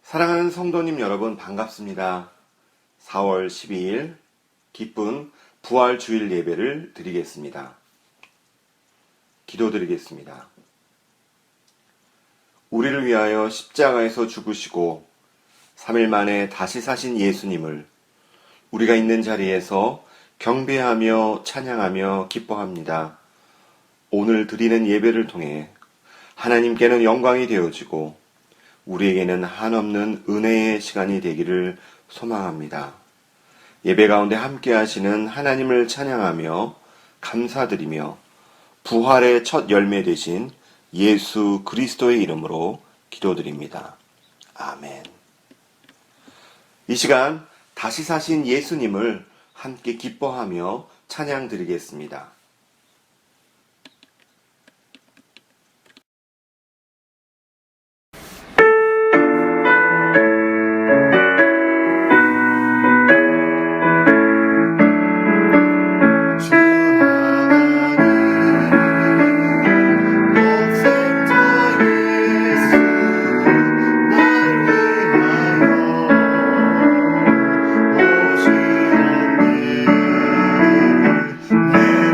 사랑하는 성도님 여러분 반갑습니다. 4월 12일 기쁜 부활 주일 예배를 드리겠습니다. 기도드리겠습니다. 우리를 위하여 십자가에서 죽으시고 3일 만에 다시 사신 예수님을 우리가 있는 자리에서 경배하며 찬양하며 기뻐합니다. 오늘 드리는 예배를 통해 하나님께는 영광이 되어지고 우리에게는 한없는 은혜의 시간이 되기를 소망합니다. 예배 가운데 함께 하시는 하나님을 찬양하며 감사드리며 부활의 첫 열매 되신 예수 그리스도의 이름으로 기도드립니다. 아멘. 이 시간 다시 사신 예수님을 함께 기뻐하며 찬양드리겠습니다.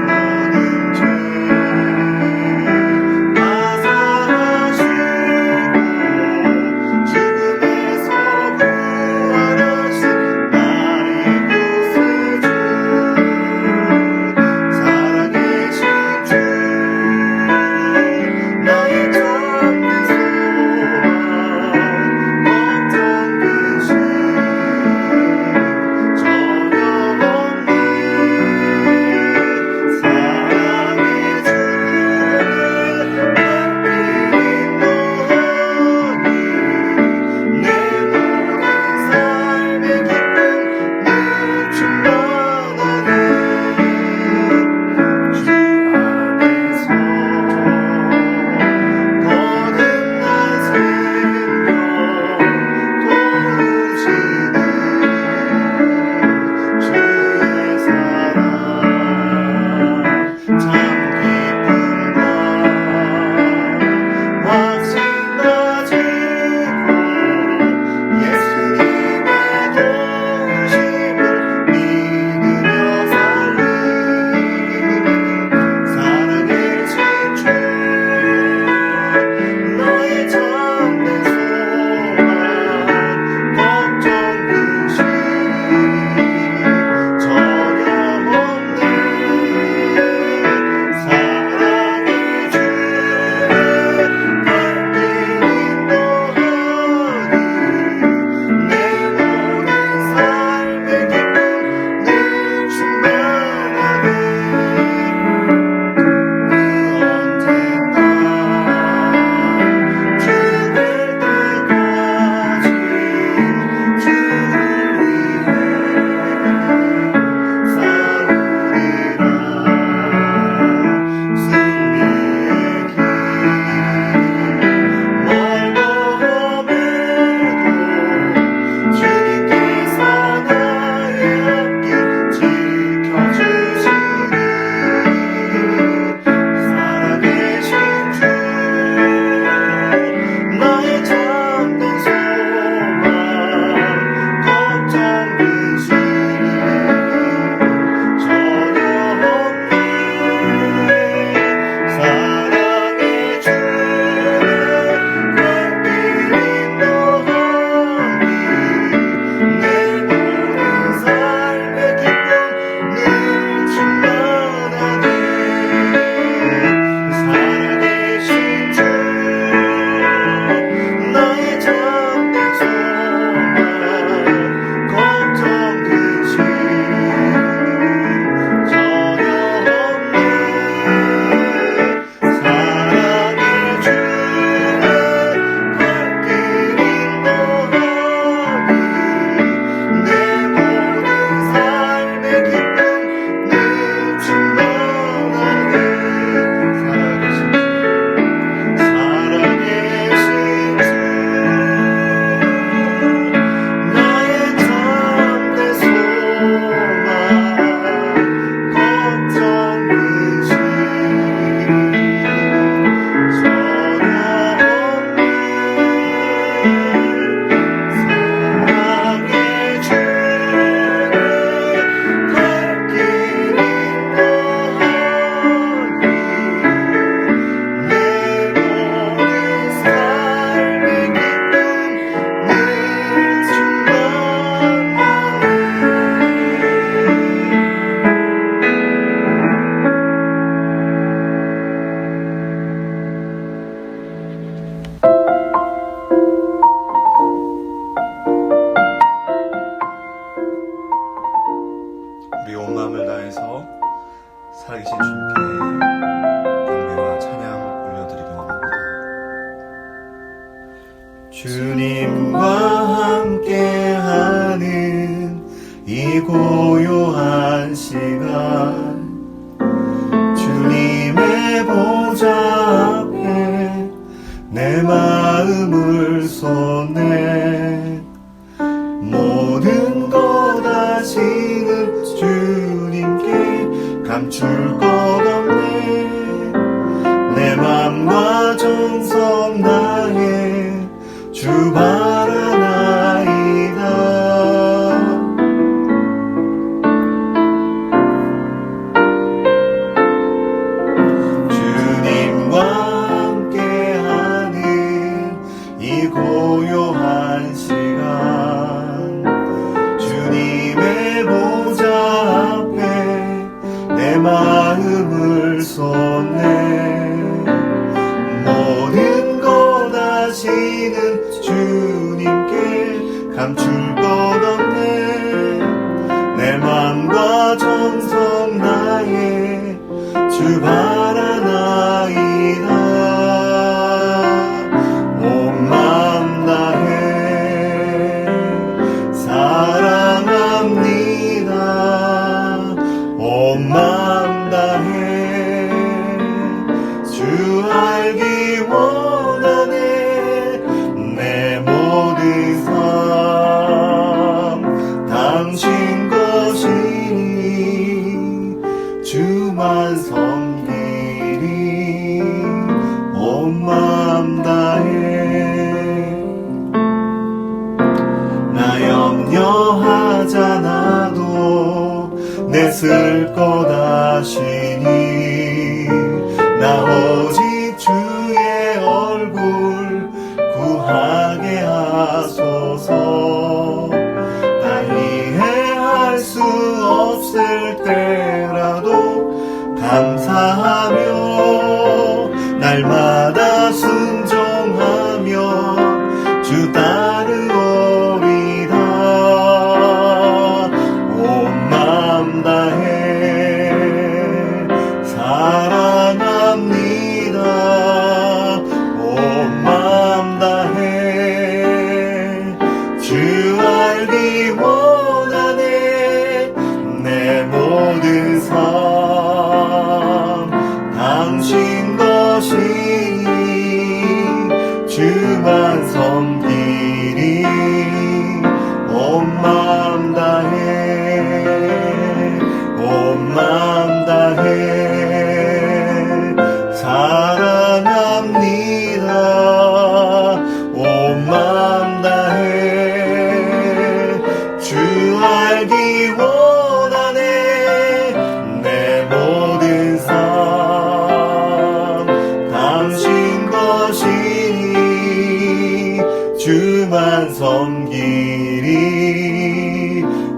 내 주님과 함께하는 이 고요한 시간, 주님의 보좌 앞에 내 마음을 쏟네. 모든 것 아시는 주님께 감출 것 없네. 내 맘과 정성 다해 주 바라나이다. 주님과 함께하는 이 고요한 시간, 주님의 보좌 앞에 내 마음을 쏟네. 모든 것 아시는 주님께 감출 것 없네. 내 맘과 정성 다해 주 바라나이다. 온 맘 다해 사랑합니다. 온 맘 다해 주 알기 원하네. 내 모든 삶 당신 것이니 주만 섬기리. 온 맘 다해 나 염려하잖아도 내 쓸 것 아시니. 나 오직 주의 얼굴 구하게 하소서. 나 이해할 수 없을 때라도 감사하며 날마다 순종하며 주 따르오리다. 온 맘 다해 사랑합니다. 온 맘 다해 주 알기 원하네. 내 모든 삶 당신 것이니 주만 섬기리. 온 맘 다해 온 맘 다해 사랑합니다. 온 맘 다해 주 알기 원하네. 내 모든 삶 당신 것이니 주만 섬기리.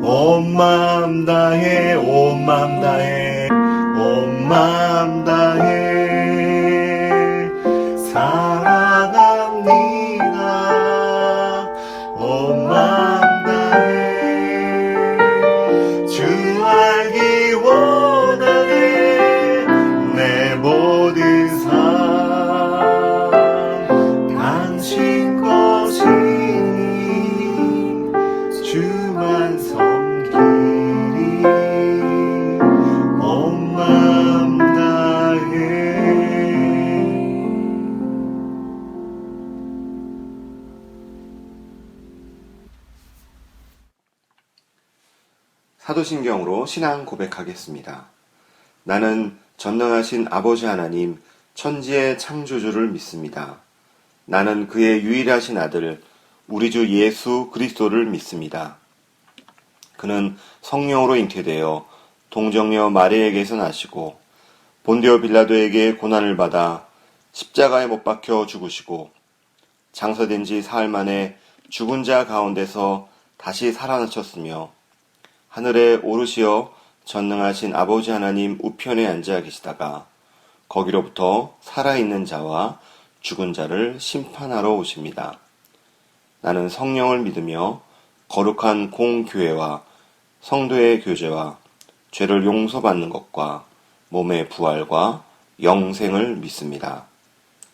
온 맘 다해 온 맘 다해 온 맘 다해 사랑합니다. 온 맘 다해 주 알기 원하네. 내 모든 삶 당신 것이니 주만 섬기리. 온 맘 다해. 사도신경으로 신앙 고백하겠습니다. 나는 전능하신 아버지 하나님, 천지의 창조주를 믿습니다. 나는 그의 유일하신 아들, 우리 주 예수 그리스도를 믿습니다. 그는 성령으로 잉태되어 동정녀 마리에게서 나시고 본디오 빌라도에게 고난을 받아 십자가에 못 박혀 죽으시고 장사된 지 사흘 만에 죽은 자 가운데서 다시 살아나셨으며 하늘에 오르시어 전능하신 아버지 하나님 우편에 앉아 계시다가 거기로부터 살아있는 자와 죽은 자를 심판하러 오십니다. 나는 성령을 믿으며 거룩한 공교회와 성도의 교제와 죄를 용서받는 것과 몸의 부활과 영생을 믿습니다.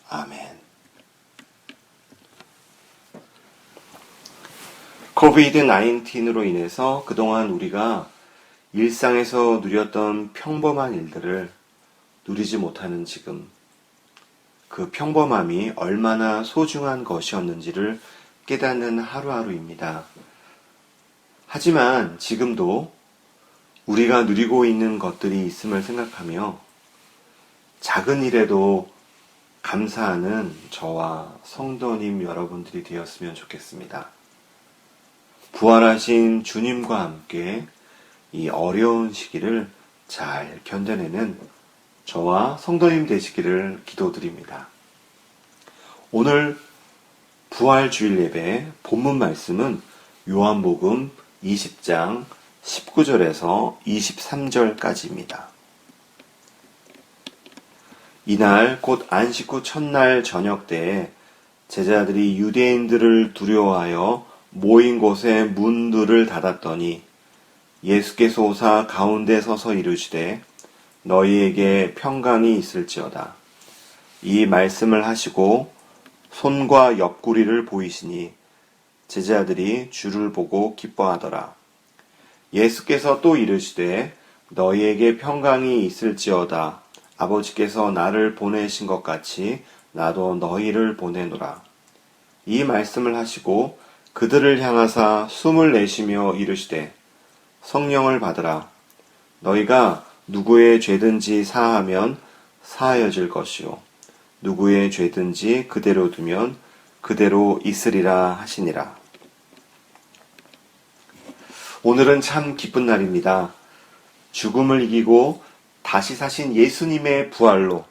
아멘. 코비드 19으로 인해서 그동안 우리가 일상에서 누렸던 평범한 일들을 누리지 못하는 지금, 그 평범함이 얼마나 소중한 것이었는지를 깨닫는 하루하루입니다. 하지만 지금도 우리가 누리고 있는 것들이 있음을 생각하며 작은 일에도 감사하는 저와 성도님 여러분들이 되었으면 좋겠습니다. 부활하신 주님과 함께 이 어려운 시기를 잘 견뎌내는 저와 성도님 되시기를 기도드립니다. 오늘 부활주일 예배 본문 말씀은 요한복음 20장 19절에서 23절까지입니다. 이날 곧 안식 후 첫날 저녁 때에 제자들이 유대인들을 두려워하여 모인 곳에 문들을 닫았더니 예수께서 오사 가운데 서서 이르시되 너희에게 평강이 있을지어다. 이 말씀을 하시고 손과 옆구리를 보이시니 제자들이 주를 보고 기뻐하더라. 예수께서 또 이르시되 너희에게 평강이 있을지어다. 아버지께서 나를 보내신 것 같이 나도 너희를 보내노라. 이 말씀을 하시고 그들을 향하사 숨을 내쉬며 이르시되 성령을 받으라. 너희가 누구의 죄든지 사하면 사하여질 것이요 누구의 죄든지 그대로 두면 그대로 있으리라 하시니라. 오늘은 참 기쁜 날입니다. 죽음을 이기고 다시 사신 예수님의 부활로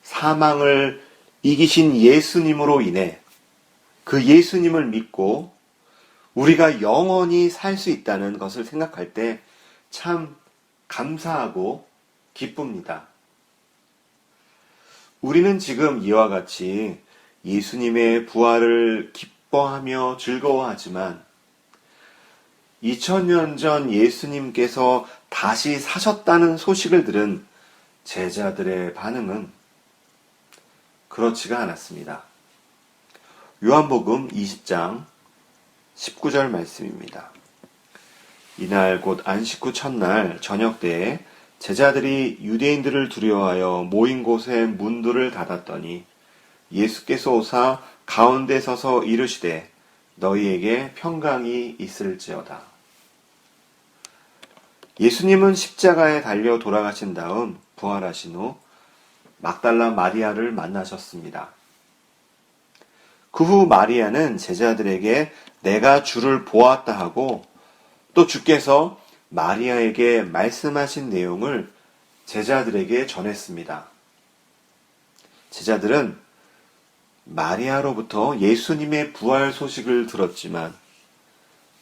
사망을 이기신 예수님으로 인해 그 예수님을 믿고 우리가 영원히 살 수 있다는 것을 생각할 때 참 감사하고 기쁩니다. 우리는 지금 이와 같이 예수님의 부활을 기뻐하며 즐거워하지만 2000년 전 예수님께서 다시 사셨다는 소식을 들은 제자들의 반응은 그렇지가 않았습니다. 요한복음 20장 19절 말씀입니다. 이날 곧 안식 후 첫날 저녁 때에 제자들이 유대인들을 두려워하여 모인 곳에 문들을 닫았더니 예수께서 오사 가운데 서서 이르시되 너희에게 평강이 있을지어다. 예수님은 십자가에 달려 돌아가신 다음 부활하신 후 막달라 마리아를 만나셨습니다. 그 후 마리아는 제자들에게 내가 주를 보았다 하고 또 주께서 마리아에게 말씀하신 내용을 제자들에게 전했습니다. 제자들은 마리아로부터 예수님의 부활 소식을 들었지만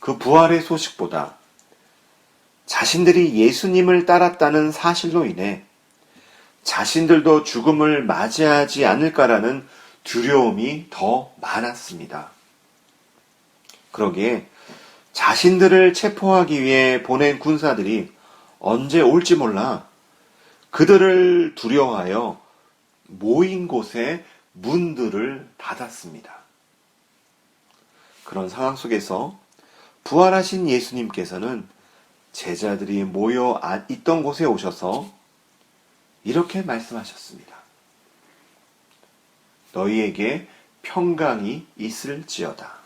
그 부활의 소식보다 자신들이 예수님을 따랐다는 사실로 인해 자신들도 죽음을 맞이하지 않을까라는 두려움이 더 많았습니다. 그러기에 자신들을 체포하기 위해 보낸 군사들이 언제 올지 몰라 그들을 두려워하여 모인 곳에 문들을 닫았습니다. 그런 상황 속에서 부활하신 예수님께서는 제자들이 모여 있던 곳에 오셔서 이렇게 말씀하셨습니다. 너희에게 평강이 있을지어다.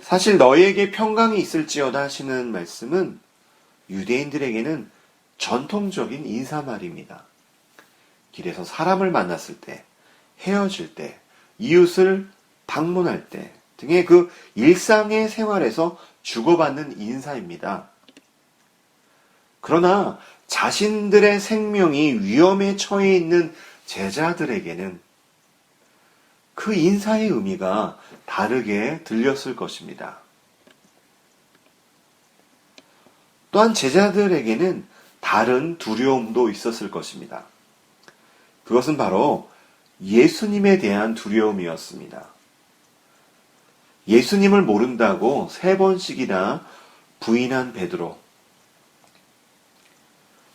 사실 너희에게 평강이 있을지어다 하시는 말씀은 유대인들에게는 전통적인 인사말입니다. 길에서 사람을 만났을 때, 헤어질 때, 이웃을 방문할 때 등의 그 일상의 생활에서 주고받는 인사입니다. 그러나 자신들의 생명이 위험에 처해 있는 제자들에게는 그 인사의 의미가 다르게 들렸을 것입니다. 또한 제자들에게는 다른 두려움도 있었을 것입니다. 그것은 바로 예수님에 대한 두려움이었습니다. 예수님을 모른다고 3번씩이나 부인한 베드로,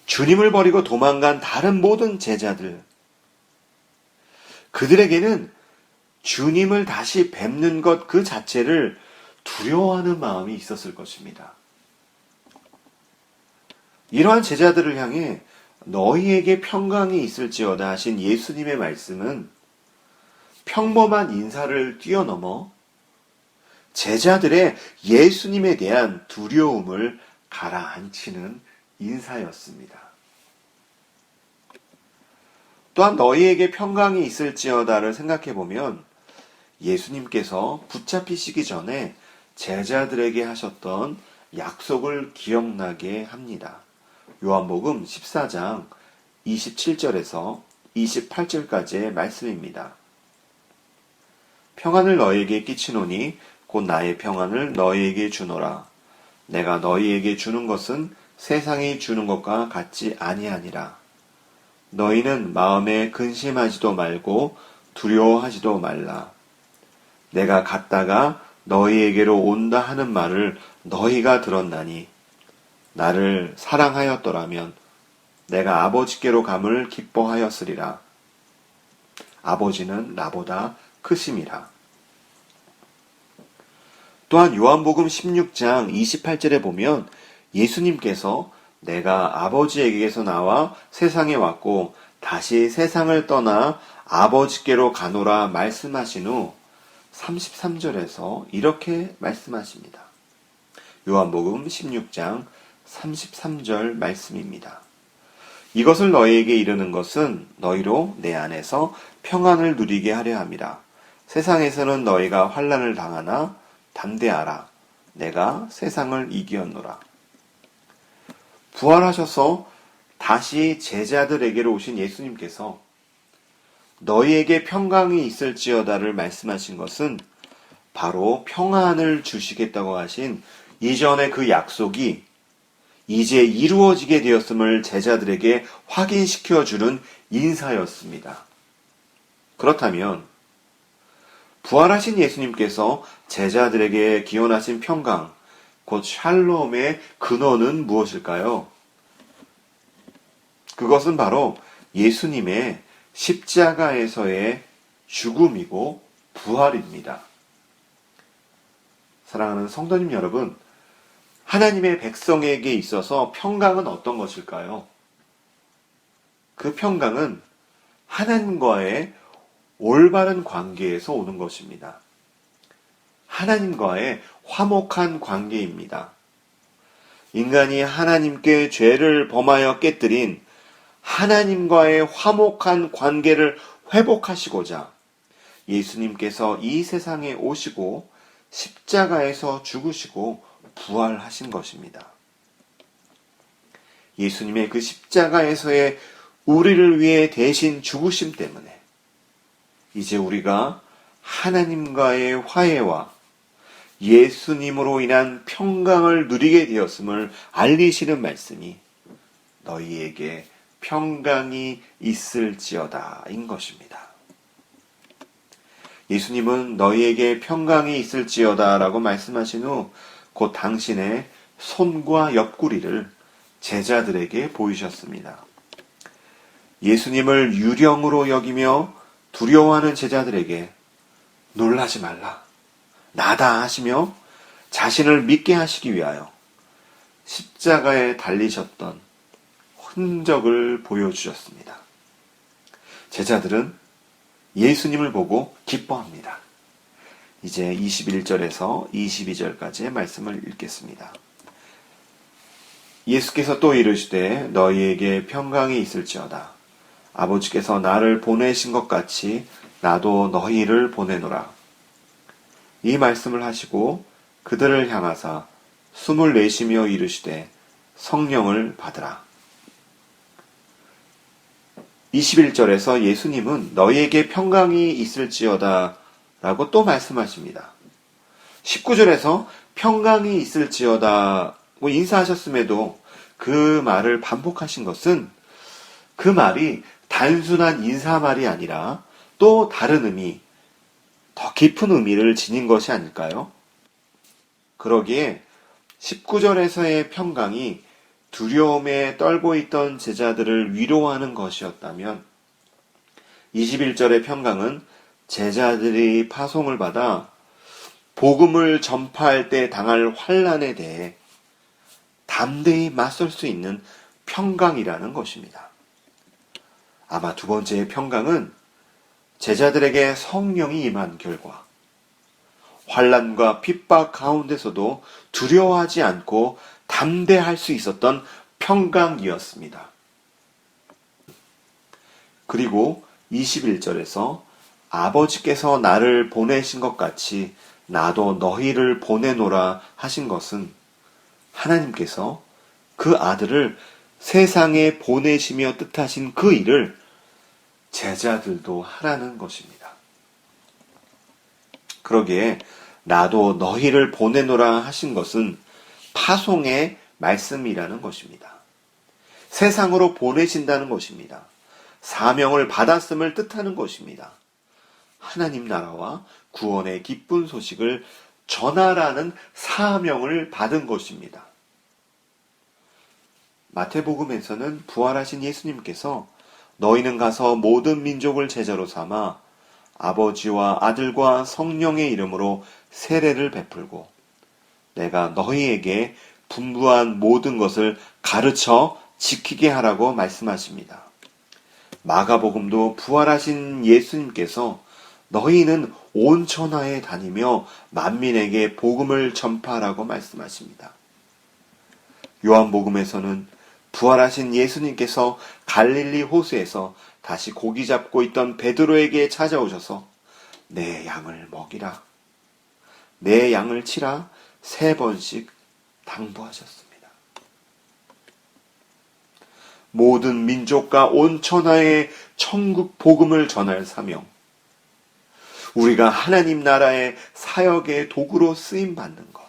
주님을 버리고 도망간 다른 모든 제자들, 그들에게는 주님을 다시 뵙는 것 그 자체를 두려워하는 마음이 있었을 것입니다. 이러한 제자들을 향해 너희에게 평강이 있을지어다 하신 예수님의 말씀은 평범한 인사를 뛰어넘어 제자들의 예수님에 대한 두려움을 가라앉히는 인사였습니다. 또한 너희에게 평강이 있을지어다를 생각해보면 예수님께서 붙잡히시기 전에 제자들에게 하셨던 약속을 기억나게 합니다. 요한복음 14장 27절에서 28절까지의 말씀입니다. 평안을 너희에게 끼치노니 곧 나의 평안을 너희에게 주노라. 내가 너희에게 주는 것은 세상이 주는 것과 같지 아니하니라. 너희는 마음에 근심하지도 말고 두려워하지도 말라. 내가 갔다가 너희에게로 온다 하는 말을 너희가 들었나니 나를 사랑하였더라면 내가 아버지께로 감을 기뻐하였으리라. 아버지는 나보다 크심이라. 또한 요한복음 16장 28절에 보면 예수님께서 내가 아버지에게서 나와 세상에 왔고 다시 세상을 떠나 아버지께로 가노라 말씀하신 후 33절에서 이렇게 말씀하십니다. 요한복음 16장 33절 말씀입니다. 이것을 너희에게 이르는 것은 너희로 내 안에서 평안을 누리게 하려 함이라. 세상에서는 너희가 환난을 당하나 담대하라. 내가 세상을 이기었노라. 부활하셔서 다시 제자들에게로 오신 예수님께서 너희에게 평강이 있을지어다를 말씀하신 것은 바로 평안을 주시겠다고 하신 이전의 그 약속이 이제 이루어지게 되었음을 제자들에게 확인시켜주는 인사였습니다. 그렇다면 부활하신 예수님께서 제자들에게 기원하신 평강, 곧 샬롬의 근원은 무엇일까요? 그것은 바로 예수님의 십자가에서의 죽음이고 부활입니다. 사랑하는 성도님 여러분, 하나님의 백성에게 있어서 평강은 어떤 것일까요? 그 평강은 하나님과의 올바른 관계에서 오는 것입니다. 하나님과의 화목한 관계입니다. 인간이 하나님께 죄를 범하여 깨뜨린 하나님과의 화목한 관계를 회복하시고자 예수님께서 이 세상에 오시고 십자가에서 죽으시고 부활하신 것입니다. 예수님의 그 십자가에서의 우리를 위해 대신 죽으심 때문에 이제 우리가 하나님과의 화해와 예수님으로 인한 평강을 누리게 되었음을 알리시는 말씀이 너희에게 평강이 있을지어다인 것입니다. 예수님은 너희에게 평강이 있을지어다라고 말씀하신 후 곧 당신의 손과 옆구리를 제자들에게 보이셨습니다. 예수님을 유령으로 여기며 두려워하는 제자들에게 놀라지 말라, 나다 하시며 자신을 믿게 하시기 위하여 십자가에 달리셨던 흔적을 보여주셨습니다. 제자들은 예수님을 보고 기뻐합니다. 이제 21절에서 22절까지의 말씀을 읽겠습니다. 예수께서 또 이르시되 너희에게 평강이 있을지어다. 아버지께서 나를 보내신 것 같이 나도 너희를 보내노라. 이 말씀을 하시고 그들을 향하사 숨을 내쉬며 이르시되 성령을 받으라. 21절에서 예수님은 너희에게 평강이 있을지어다 라고 또 말씀하십니다. 19절에서 평강이 있을지어다고 인사하셨음에도 그 말을 반복하신 것은 그 말이 단순한 인사말이 아니라 또 다른 의미, 더 깊은 의미를 지닌 것이 아닐까요? 그러기에 19절에서의 평강이 두려움에 떨고 있던 제자들을 위로하는 것이었다면 21절의 평강은 제자들이 파송을 받아 복음을 전파할 때 당할 환난에 대해 담대히 맞설 수 있는 평강이라는 것입니다. 아마 두 번째의 평강은 제자들에게 성령이 임한 결과, 환난과 핍박 가운데서도 두려워하지 않고 담대할 수 있었던 평강이었습니다. 그리고 21절에서 아버지께서 나를 보내신 것 같이 나도 너희를 보내노라 하신 것은 하나님께서 그 아들을 세상에 보내시며 뜻하신 그 일을 제자들도 하라는 것입니다. 그러기에 나도 너희를 보내노라 하신 것은 파송의 말씀이라는 것입니다. 세상으로 보내신다는 것입니다. 사명을 받았음을 뜻하는 것입니다. 하나님 나라와 구원의 기쁜 소식을 전하라는 사명을 받은 것입니다. 마태복음에서는 부활하신 예수님께서 너희는 가서 모든 민족을 제자로 삼아 아버지와 아들과 성령의 이름으로 세례를 베풀고 내가 너희에게 분부한 모든 것을 가르쳐 지키게 하라고 말씀하십니다. 마가복음도 부활하신 예수님께서 너희는 온 천하에 다니며 만민에게 복음을 전파하라고 말씀하십니다. 요한복음에서는 부활하신 예수님께서 갈릴리 호수에서 다시 고기 잡고 있던 베드로에게 찾아오셔서 내 양을 먹이라, 내 양을 치라 3번씩 당부하셨습니다. 모든 민족과 온 천하에 천국 복음을 전할 사명, 우리가 하나님 나라의 사역의 도구로 쓰임받는 것,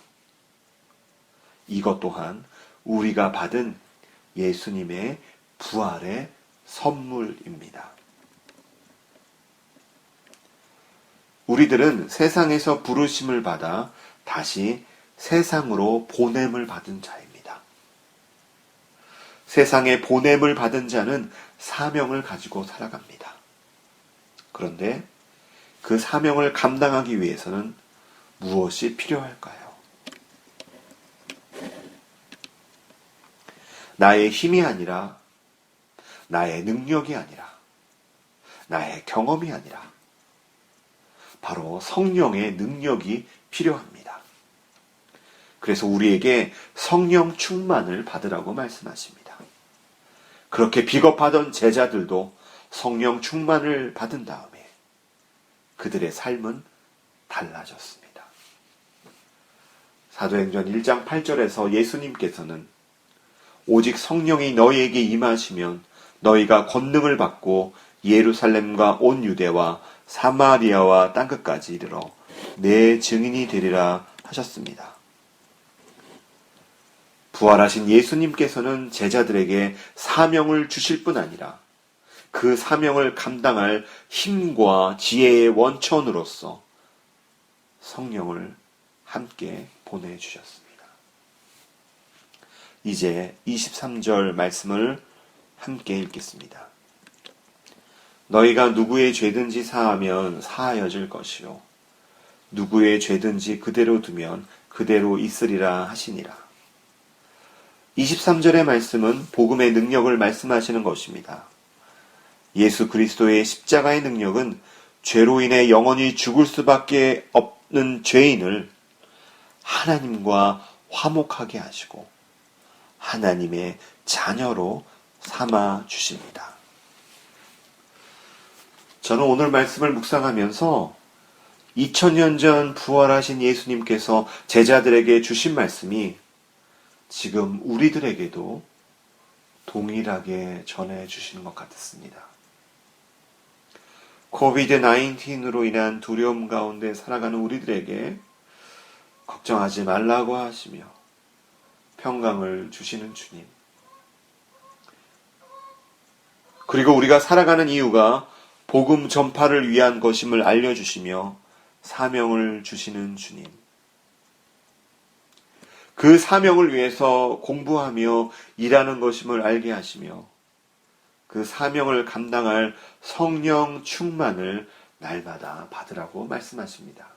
이것 또한 우리가 받은 예수님의 부활의 선물입니다. 우리들은 세상에서 부르심을 받아 다시 세상으로 보냄을 받은 자입니다. 세상에 보냄을 받은 자는 사명을 가지고 살아갑니다. 그런데 그 사명을 감당하기 위해서는 무엇이 필요할까요? 나의 힘이 아니라, 나의 능력이 아니라, 나의 경험이 아니라 바로 성령의 능력이 필요합니다. 그래서 우리에게 성령 충만을 받으라고 말씀하십니다. 그렇게 비겁하던 제자들도 성령 충만을 받은 다음에 그들의 삶은 달라졌습니다. 사도행전 1장 8절에서 예수님께서는 오직 성령이 너희에게 임하시면 너희가 권능을 받고 예루살렘과 온 유대와 사마리아와 땅끝까지 이르러 내 증인이 되리라 하셨습니다. 부활하신 예수님께서는 제자들에게 사명을 주실 뿐 아니라 그 사명을 감당할 힘과 지혜의 원천으로서 성령을 함께 보내주셨습니다. 이제 23절 말씀을 함께 읽겠습니다. 너희가 누구의 죄든지 사하면 사하여질 것이요 누구의 죄든지 그대로 두면 그대로 있으리라 하시니라. 23절의 말씀은 복음의 능력을 말씀하시는 것입니다. 예수 그리스도의 십자가의 능력은 죄로 인해 영원히 죽을 수밖에 없는 죄인을 하나님과 화목하게 하시고 하나님의 자녀로 삼아 주십니다. 저는 오늘 말씀을 묵상하면서 2000년 전 부활하신 예수님께서 제자들에게 주신 말씀이 지금 우리들에게도 동일하게 전해 주시는 것 같았습니다. 코비드-19로 인한 두려움 가운데 살아가는 우리들에게 걱정하지 말라고 하시며 평강을 주시는 주님. 그리고 우리가 살아가는 이유가 복음 전파를 위한 것임을 알려주시며 사명을 주시는 주님. 그 사명을 위해서 공부하며 일하는 것임을 알게 하시며 그 사명을 감당할 성령 충만을 날마다 받으라고 말씀하십니다.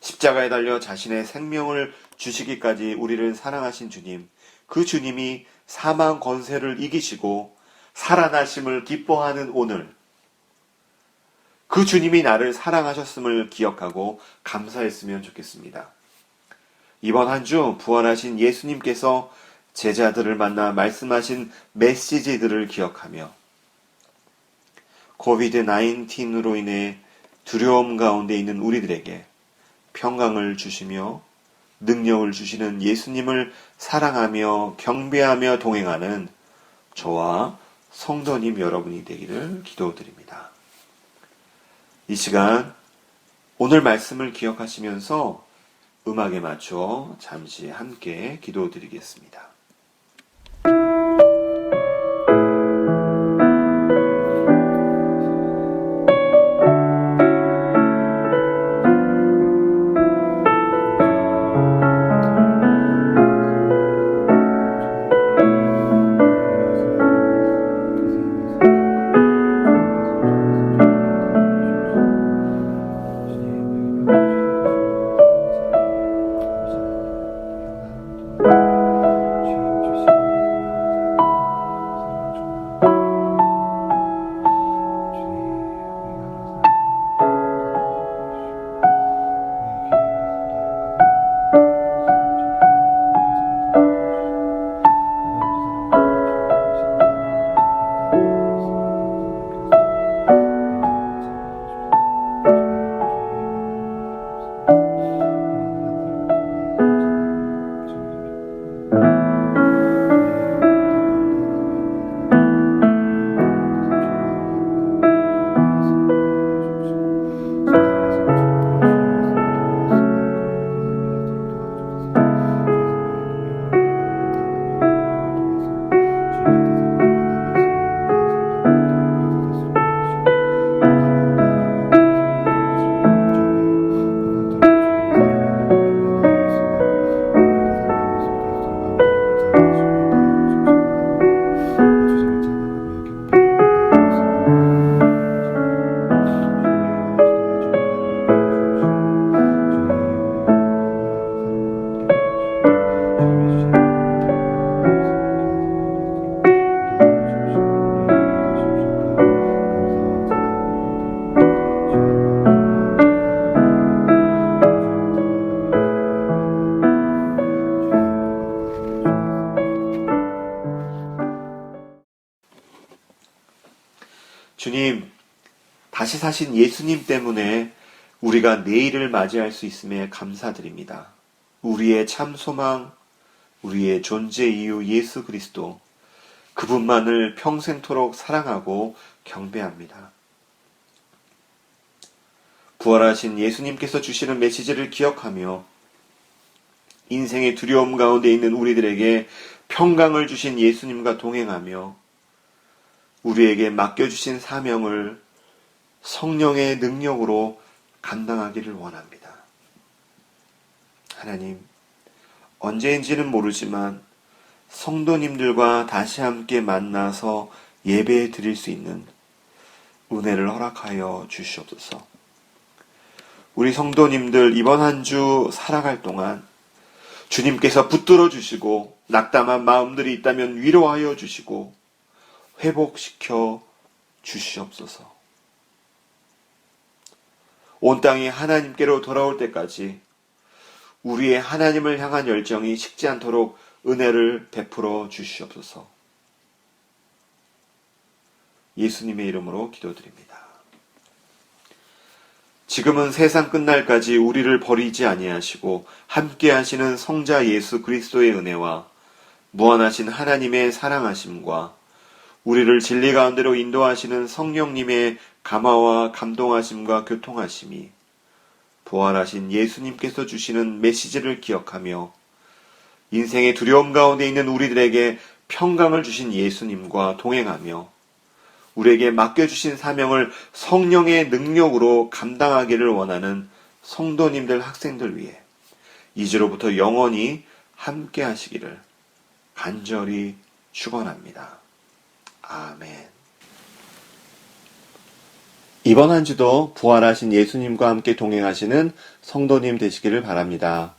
십자가에 달려 자신의 생명을 주시기까지 우리를 사랑하신 주님, 그 주님이 사망 권세를 이기시고 살아나심을 기뻐하는 오늘, 그 주님이 나를 사랑하셨음을 기억하고 감사했으면 좋겠습니다. 이번 한 주 부활하신 예수님께서 제자들을 만나 말씀하신 메시지들을 기억하며 코비드-19로 인해 두려움 가운데 있는 우리들에게 평강을 주시며 능력을 주시는 예수님을 사랑하며 경배하며 동행하는 저와 성도님 여러분이 되기를 기도드립니다. 이 시간 오늘 말씀을 기억하시면서 음악에 맞춰 잠시 함께 기도드리겠습니다. 주님, 다시 사신 예수님 때문에 우리가 내일을 맞이할 수 있음에 감사드립니다. 우리의 참 소망, 우리의 존재 이유 예수 그리스도, 그분만을 평생토록 사랑하고 경배합니다. 부활하신 예수님께서 주시는 메시지를 기억하며 인생의 두려움 가운데 있는 우리들에게 평강을 주신 예수님과 동행하며 우리에게 맡겨주신 사명을 성령의 능력으로 감당하기를 원합니다. 하나님, 언제인지는 모르지만 성도님들과 다시 함께 만나서 예배 드릴 수 있는 은혜를 허락하여 주시옵소서. 우리 성도님들 이번 한 주 살아갈 동안 주님께서 붙들어 주시고 낙담한 마음들이 있다면 위로하여 주시고 회복시켜 주시옵소서. 온 땅이 하나님께로 돌아올 때까지 우리의 하나님을 향한 열정이 식지 않도록 은혜를 베풀어 주시옵소서. 예수님의 이름으로 기도드립니다. 지금은 세상 끝날까지 우리를 버리지 아니하시고 함께 하시는 성자 예수 그리스도의 은혜와 무한하신 하나님의 사랑하심과 우리를 진리 가운데로 인도하시는 성령님의 감화와 감동하심과 교통하심이 부활하신 예수님께서 주시는 메시지를 기억하며 인생의 두려움 가운데 있는 우리들에게 평강을 주신 예수님과 동행하며 우리에게 맡겨주신 사명을 성령의 능력으로 감당하기를 원하는 성도님들, 학생들 위해 이제로부터 영원히 함께 하시기를 간절히 축원합니다. 아멘. 이번 한 주도 부활하신 예수님과 함께 동행하시는 성도님 되시기를 바랍니다.